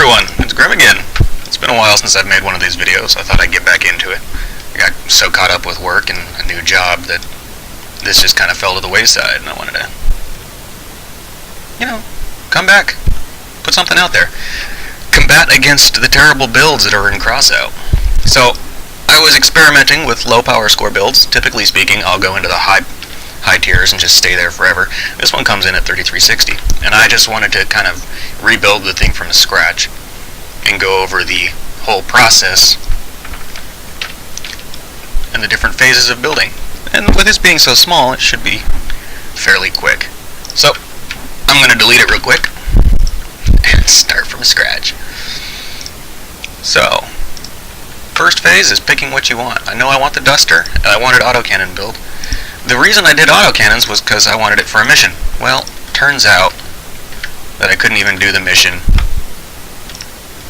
everyone, it's Grim again. It's been a while since I've made one of these videos. I thought I'd get back into it. I got so caught up with work and a new job that this just kind of fell to the wayside, and I wanted to, come back, put something out there. Combat against the terrible builds that are in Crossout. So, I was experimenting with low power score builds. Typically speaking, I'll go into the high tiers and just stay there forever. This one comes in at 3360, and I just wanted to kind of rebuild the thing from scratch and go over the whole process and the different phases of building. And with this being so small, it should be fairly quick. So, I'm going to delete it real quick and start from scratch. So, first phase is picking what you want. I know I want the duster, and I wanted autocannon build. The reason I did autocannons was because I wanted it for a mission. Well, turns out that I couldn't even do the mission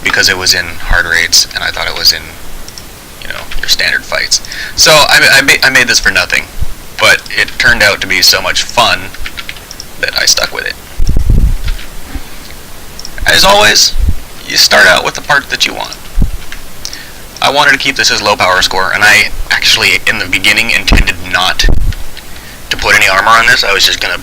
because it was in hard raids, and I thought it was in, your standard fights. So I made this for nothing, but it turned out to be so much fun that I stuck with it. As always, you start out with the part that you want. I wanted to keep this as low power score, and I actually, in the beginning, intended not to put any armor on this. I was just going to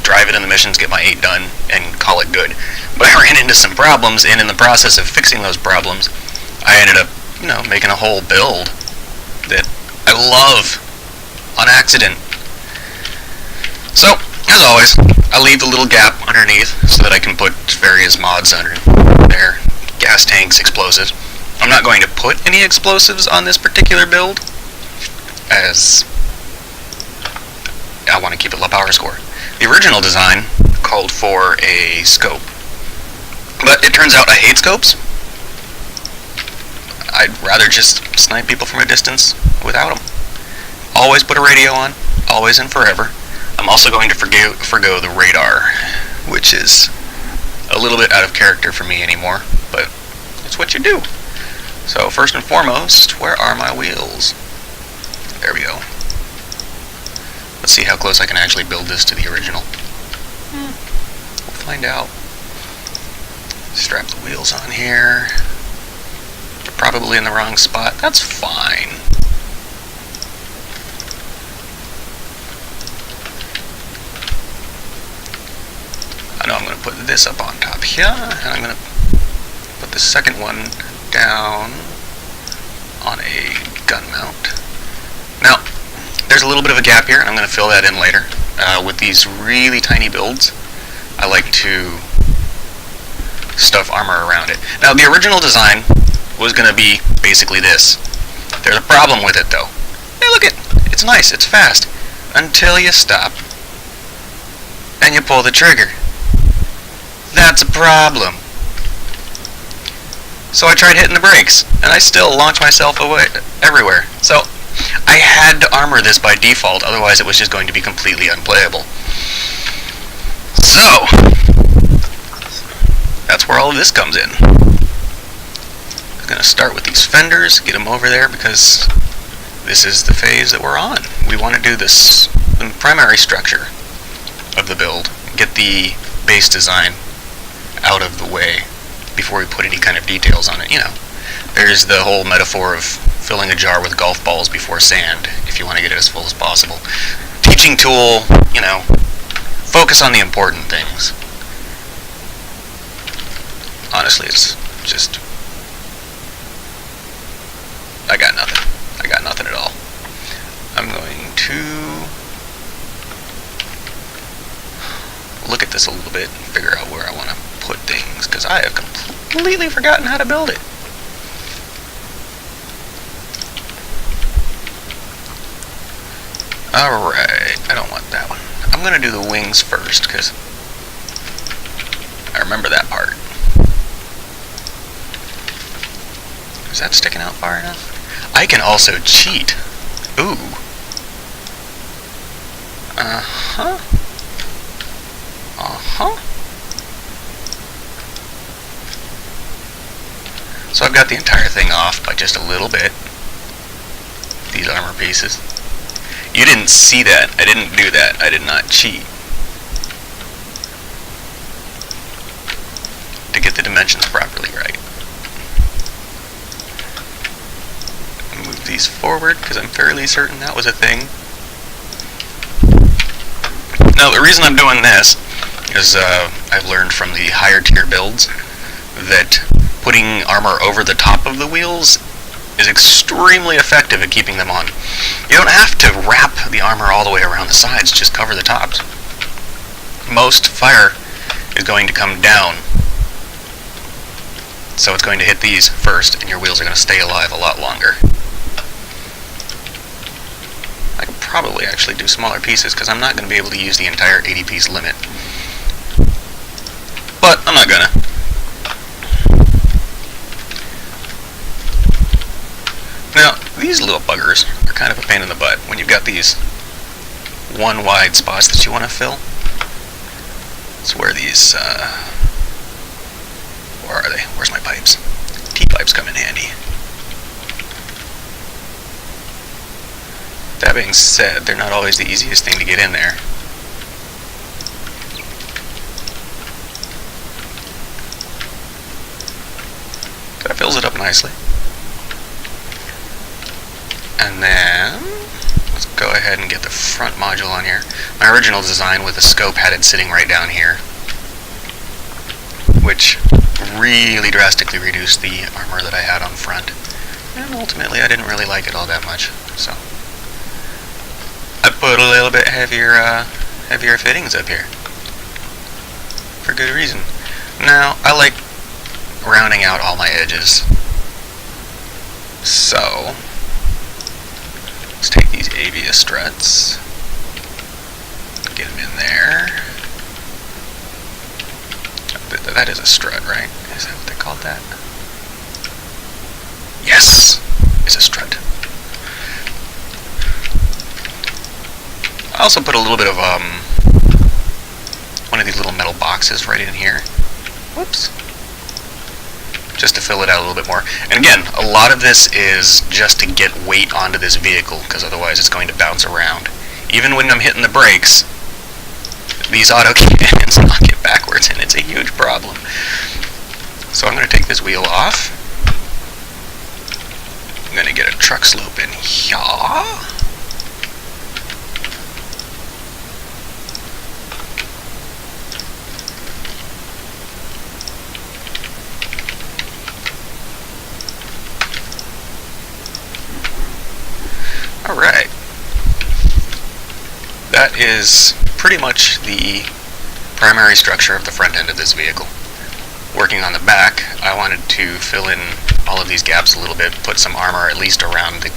drive it in the missions, get my 8 done, and call it good. But I ran into some problems, and in the process of fixing those problems, I ended up, making a whole build that I love on accident. So, as always, I leave the little gap underneath so that I can put various mods under there. Gas tanks, explosives. I'm not going to put any explosives on this particular build, as I want to keep it low power score. The original design called for a scope, but it turns out I hate scopes. I'd rather just snipe people from a distance without them. Always put a radio on, always and forever. I'm also going to forgo the radar, which is a little bit out of character for me anymore, but it's what you do. So first and foremost, where are my wheels? There we go. Let's see how close I can actually build this to the original. We'll find out. Strap the wheels on here. They're probably in the wrong spot. That's fine. I know I'm going to put this up on top here, and I'm going to put the second one down on a gun mount. Now, there's a little bit of a gap here, and I'm going to fill that in later. With these really tiny builds, I like to stuff armor around it. Now, the original design was going to be basically this. There's a problem with it, though. Hey, look it! It's nice, it's fast. Until you stop. And you pull the trigger. That's a problem. So I tried hitting the brakes, and I still launch myself away everywhere. So I had to armor this by default, otherwise it was just going to be completely unplayable. So that's where all of this comes in. I'm going to start with these fenders, get them over there, because this is the phase that we're on. We want to do this, the primary structure of the build, get the base design out of the way before we put any kind of details on it. There's the whole metaphor of filling a jar with golf balls before sand, if you want to get it as full as possible. Teaching tool, focus on the important things. Honestly, it's just, I got nothing. I got nothing at all. I'm going to look at this a little bit and figure out where I want to put things, because I have completely forgotten how to build it. Alright, I don't want that one. I'm going to do the wings first, because I remember that part. Is that sticking out far enough? I can also cheat. Ooh. Uh-huh. Uh-huh. So I've got the entire thing off by just a little bit. These armor pieces. You didn't see that. I didn't do that. I did not cheat. To get the dimensions properly right. Move these forward because I'm fairly certain that was a thing. Now the reason I'm doing this is I've learned from the higher tier builds that putting armor over the top of the wheels is extremely effective at keeping them on. You don't have to wrap the armor all the way around the sides, just cover the tops. Most fire is going to come down, so it's going to hit these first, and your wheels are going to stay alive a lot longer. I could probably actually do smaller pieces, because I'm not going to be able to use the entire 80 piece limit. But I'm not gonna. Now, these little buggers are kind of a pain in the butt when you've got these one wide spots that you want to fill. It's where these, where are they? Where's my pipes? T-pipes come in handy. That being said, they're not always the easiest thing to get in there. That fills it up nicely. And then, let's go ahead and get the front module on here. My original design with the scope had it sitting right down here, which really drastically reduced the armor that I had on front. And ultimately, I didn't really like it all that much, so I put a little bit heavier fittings up here, for good reason. Now, I like rounding out all my edges, so let's take these avia struts, get them in there. That is a strut, right? Is that what they called that? Yes! It's a strut. I also put a little bit of one of these little metal boxes right in here. Whoops. Just to fill it out a little bit more. And again, a lot of this is just to get weight onto this vehicle, because otherwise it's going to bounce around. Even when I'm hitting the brakes, these auto cannons knock it backwards, and it's a huge problem. So I'm going to take this wheel off. I'm going to get a truck slope in here. Alright, that is pretty much the primary structure of the front end of this vehicle. Working on the back, I wanted to fill in all of these gaps a little bit, put some armor at least around the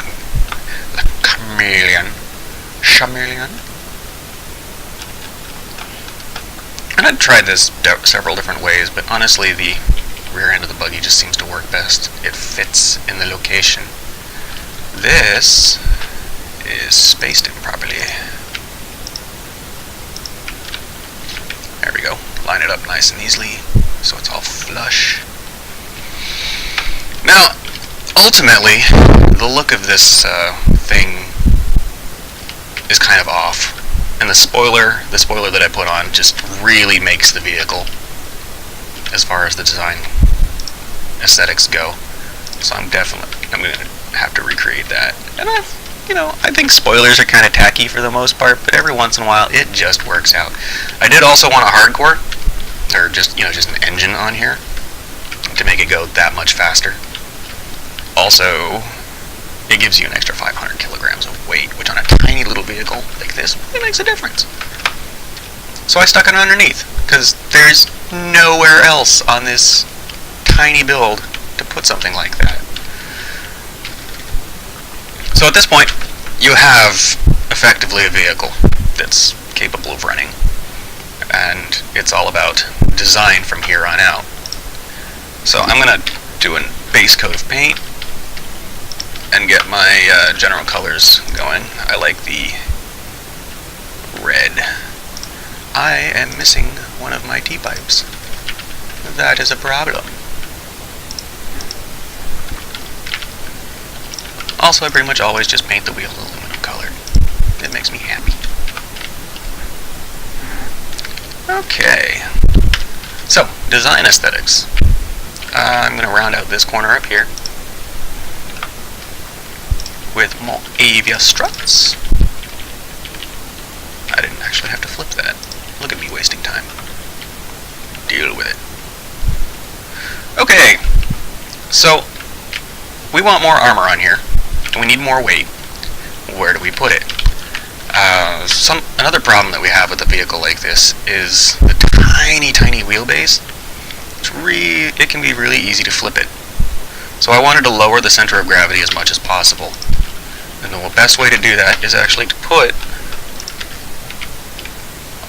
chameleon. And I've tried this several different ways, but honestly the rear end of the buggy just seems to work best. It fits in the location. This is spaced improperly. There we go. Line it up nice and easily so it's all flush. Now, ultimately, the look of this thing is kind of off, and the spoiler that I put on just really makes the vehicle as far as the design aesthetics go. So I'm going to have to recreate that. And I think spoilers are kind of tacky for the most part, but every once in a while it just works out. I did also want a hardcore, or just an engine on here to make it go that much faster. Also, it gives you an extra 500 kilograms of weight, which on a tiny little vehicle like this really makes a difference. So I stuck it underneath, because there's nowhere else on this tiny build to put something like that. So at this point, you have effectively a vehicle that's capable of running, and it's all about design from here on out. So I'm going to do a base coat of paint and get my general colors going. I like the red. I am missing one of my T-pipes. That is a problem. Also, I pretty much always just paint the wheel aluminum colored. It makes me happy. Okay. So, design aesthetics. I'm going to round out this corner up here with more Avia struts. I didn't actually have to flip that. Look at me wasting time. Deal with it. Okay, so we want more armor on here. We need more weight. Where do we put it? Another problem that we have with a vehicle like this is the tiny wheelbase. It can be really easy to flip it. So I wanted to lower the center of gravity as much as possible. And the best way to do that is actually to put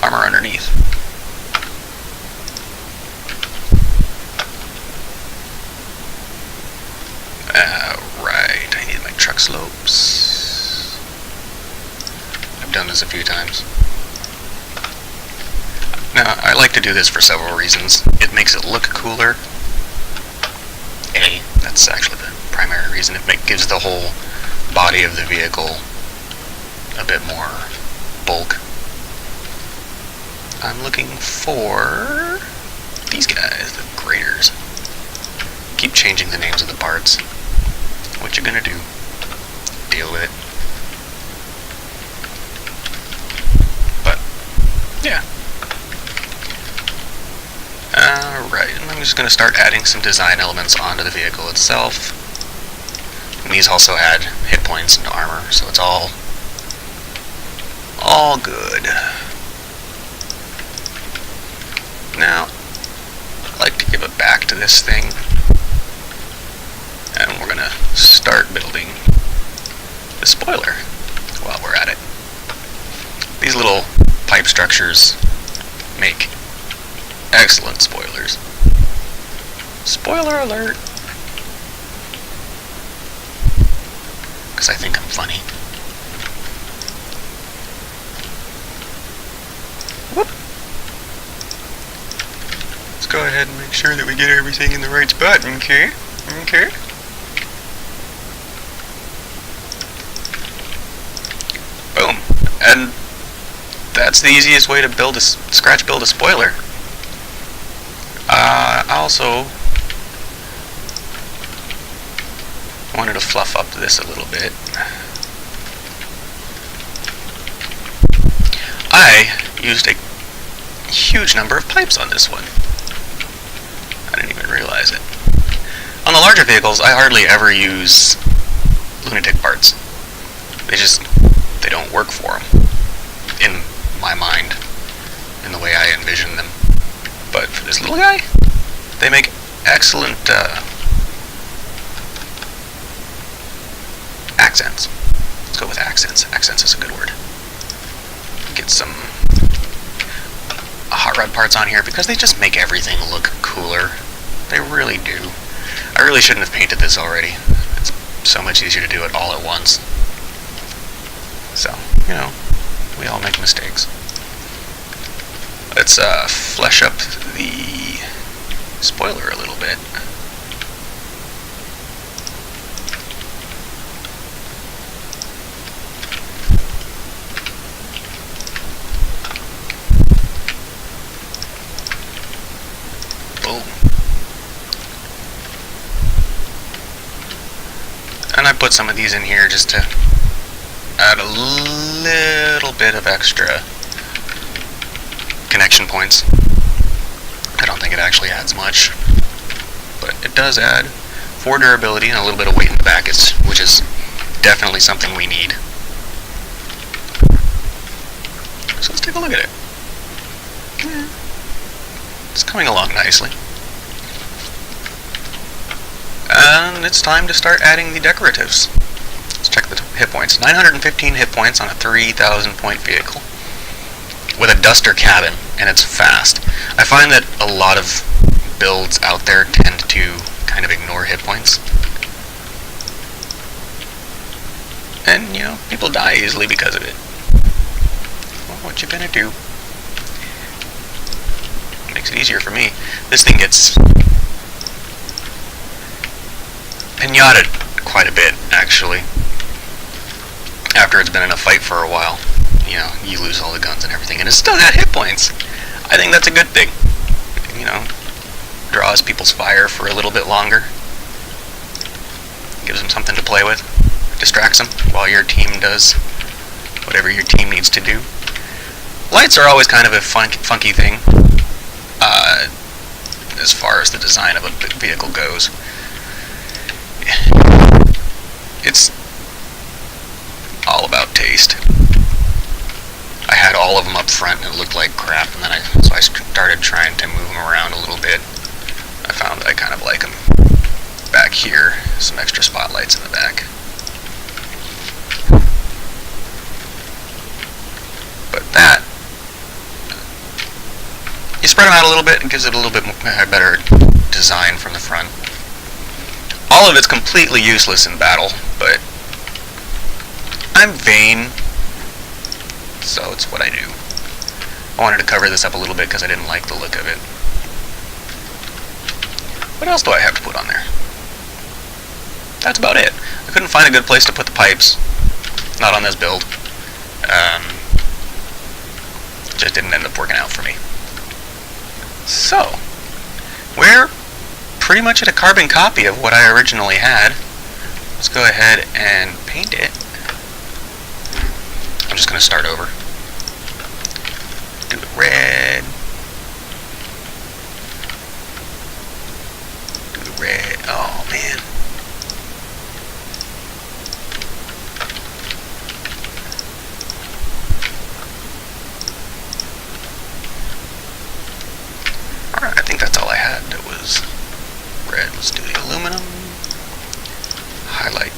armor underneath. Right, I need my truck slopes. I've done this a few times. Now, I like to do this for several reasons. It makes it look cooler. That's actually the primary reason. It gives the whole body of the vehicle a bit more bulk. I'm looking for these guys, the graders. Keep changing the names of the parts. What you gonna do? Deal with it. But, yeah. Alright, and I'm just gonna start adding some design elements onto the vehicle itself. And these also add hit points into armor, so it's all good. Now, I'd like to give it back to this thing, and we're gonna start building the spoiler while we're at it. These little pipe structures make excellent spoilers. Spoiler alert! Because I think I'm funny. Whoop! Let's go ahead and make sure that we get everything in the right spot, okay? Okay. Boom. And that's the easiest way to scratch build a spoiler. I also wanted to fluff up this a little bit. I used a huge number of pipes on this one. I didn't even realize it. On the larger vehicles, I hardly ever use lunatic parts. They don't work for them, in my mind, in the way I envision them. But for this little guy, they make excellent accents. Let's go with accents. Accents is a good word. Get some hot rod parts on here because they just make everything look cooler. They really do. I really shouldn't have painted this already. It's so much easier to do it all at once. So, you know, we all make mistakes. Let's flesh up the spoiler a little bit. Boom. And I put some of these in here just to add a little bit of extra connection points. I don't think it actually adds much, but it does add 4 durability and a little bit of weight in the back, which is definitely something we need. So let's take a look at it. It's coming along nicely. And it's time to start adding the decoratives. Let's check the hit points. 915 hit points on a 3,000 point vehicle with a duster cabin, and it's fast. I find that a lot of builds out there tend to kind of ignore hit points. And, you know, people die easily because of it. Well, what you gonna do? Makes it easier for me. This thing gets pinated quite a bit, actually. After it's been in a fight for a while. You know, you lose all the guns and everything, and it's still got hit points. I think that's a good thing. You know, draws people's fire for a little bit longer. Gives them something to play with. Distracts them while your team does whatever your team needs to do. Lights are always kind of a funky thing as far as the design of a vehicle goes. It's all about taste. I had all of them up front and it looked like crap, and then so I started trying to move them around a little bit. I found that I kind of like them back here, some extra spotlights in the back. But that, you spread them out a little bit and gives it a little bit better design from the front. All of it's completely useless in battle, but I'm vain, so it's what I do. I wanted to cover this up a little bit because I didn't like the look of it. What else do I have to put on there? That's about it. I couldn't find a good place to put the pipes. Not on this build. Just didn't end up working out for me. So, we're pretty much at a carbon copy of what I originally had. Let's go ahead and paint it. I'm just going to start over. Do the red. Do the red. Oh, man. Alright, I think that's all I had that was red. Let's do the aluminum. Highlight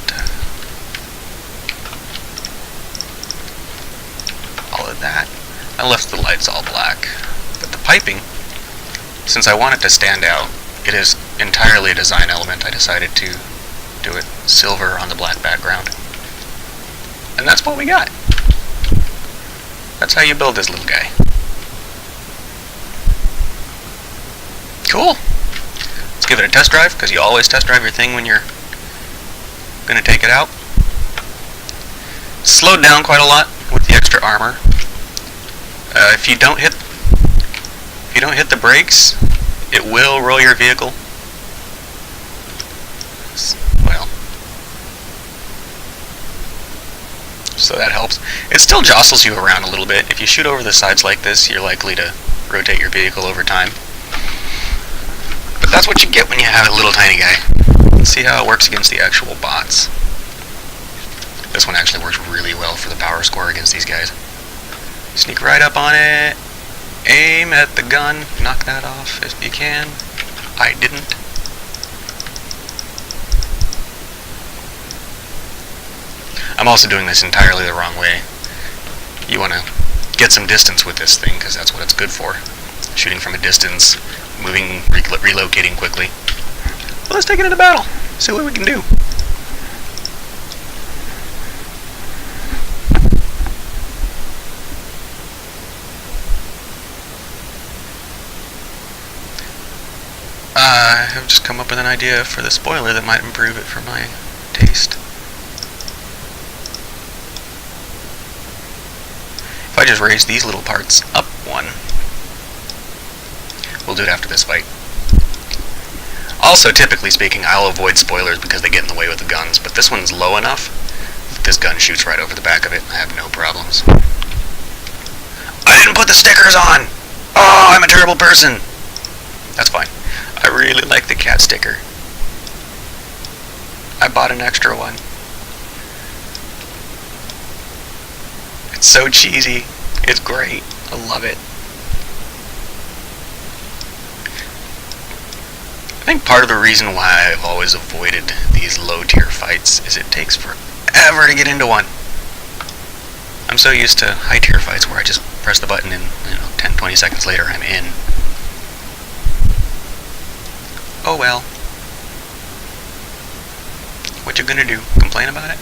all of that. I left the lights all black. But the piping, since I want it to stand out, it is entirely a design element. I decided to do it silver on the black background. And that's what we got. That's how you build this little guy. Cool. Let's give it a test drive, because you always test drive your thing when you're going to take it out. Slowed down quite a lot with the extra armor. If you don't hit the brakes, it will roll your vehicle. Well, so that helps. It still jostles you around a little bit. If you shoot over the sides like this, you're likely to rotate your vehicle over time. But that's what you get when you have a little tiny guy. Let's see how it works against the actual bots. This one actually works really well for the power score against these guys. Sneak right up on it. Aim at the gun. Knock that off if you can. I didn't. I'm also doing this entirely the wrong way. You want to get some distance with this thing, because that's what it's good for. Shooting from a distance, moving, relocating quickly. Well, let's take it into battle. See what we can do. I have just come up with an idea for the spoiler that might improve it for my taste. If I just raise these little parts up one, we'll do it after this fight. Also, typically speaking, I'll avoid spoilers because they get in the way with the guns, but this one's low enough that this gun shoots right over the back of it. I have no problems. I didn't put the stickers on! Oh, I'm a terrible person! That's fine. I really like the cat sticker. I bought an extra one. It's so cheesy. It's great. I love it. I think part of the reason why I've always avoided these low tier fights is it takes forever to get into one. I'm so used to high tier fights where I just press the button and 10-20 seconds later I'm in. Oh well. What you gonna do? Complain about it?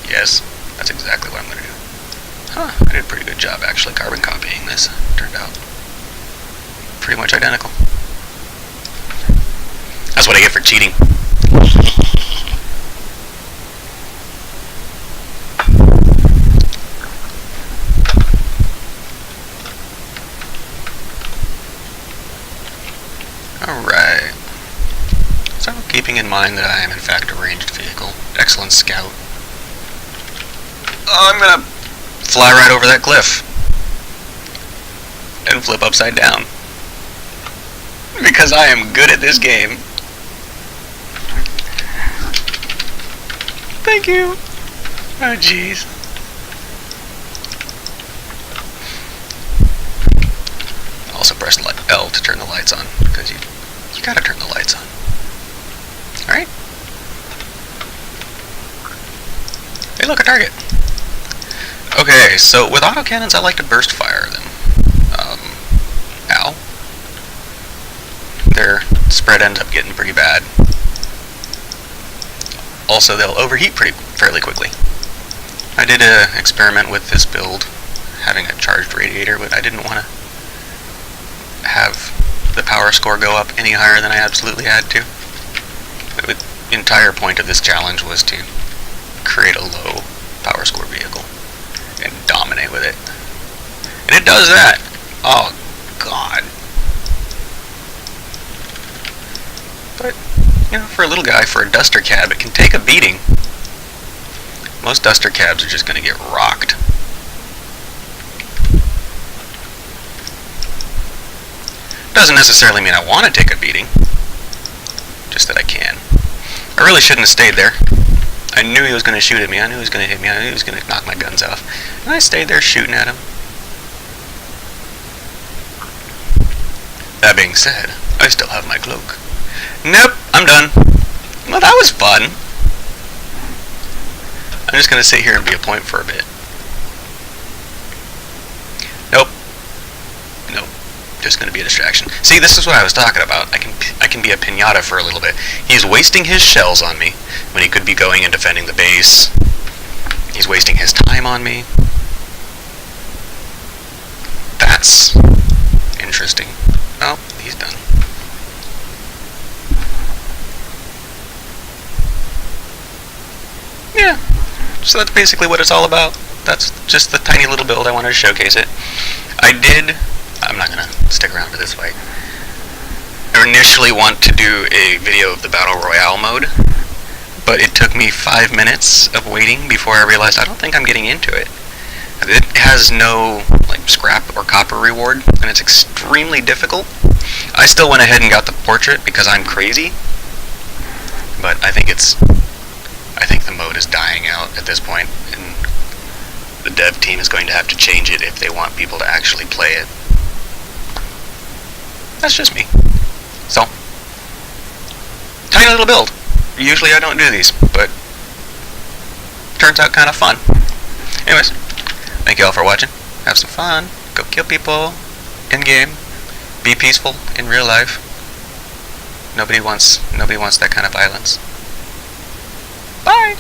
Yes, that's exactly what I'm gonna do. Huh, I did a pretty good job actually carbon copying this. Turned out pretty much identical. That's what I get for cheating. Alright. So, keeping in mind that I am in fact a ranged vehicle. Excellent scout. Oh, I'm gonna fly right over that cliff. And flip upside down. Because I am good at this game. Thank you. Oh, jeez. Also press L to turn the lights on, because you gotta turn the lights on. Alright. Hey, look, a target. Okay, so with autocannons, I like to burst fire them. Ow. Their spread ends up getting pretty bad. Also, they'll overheat fairly quickly. I did an experiment with this build, having a charged radiator, but I didn't want to have the power score go up any higher than I absolutely had to. The entire point of this challenge was to create a low power score vehicle and dominate with it. And it does that! Oh, God. But, you know, for a little guy, for a duster cab, it can take a beating. Most duster cabs are just going to get rocked. Doesn't necessarily mean I want to take a beating, just that I can. I really shouldn't have stayed there. I knew he was going to shoot at me, I knew he was going to hit me, I knew he was going to knock my guns off, and I stayed there shooting at him. That being said, I still have my cloak. Nope, I'm done. Well, that was fun. I'm just going to sit here and be a point for a bit. Nope. Nope. Just going to be a distraction. See, this is what I was talking about. I can be a piñata for a little bit. He's wasting his shells on me when he could be going and defending the base. He's wasting his time on me. That's interesting. Oh, he's done. Yeah, so that's basically what it's all about. That's just the tiny little build. I wanted to showcase it. I'm not going to stick around for this fight. I initially want to do a video of the Battle Royale mode, but it took me 5 minutes of waiting before I realized I don't think I'm getting into it. It has no scrap or copper reward, and it's extremely difficult. I still went ahead and got the portrait because I'm crazy, but I think the mode is dying out at this point, and the dev team is going to have to change it if they want people to actually play it. That's just me. So, tiny little build. Usually I don't do these, but turns out kind of fun. Anyways, thank you all for watching. Have some fun. Go kill people in game. Be peaceful in real life. Nobody wants that kind of violence. Bye!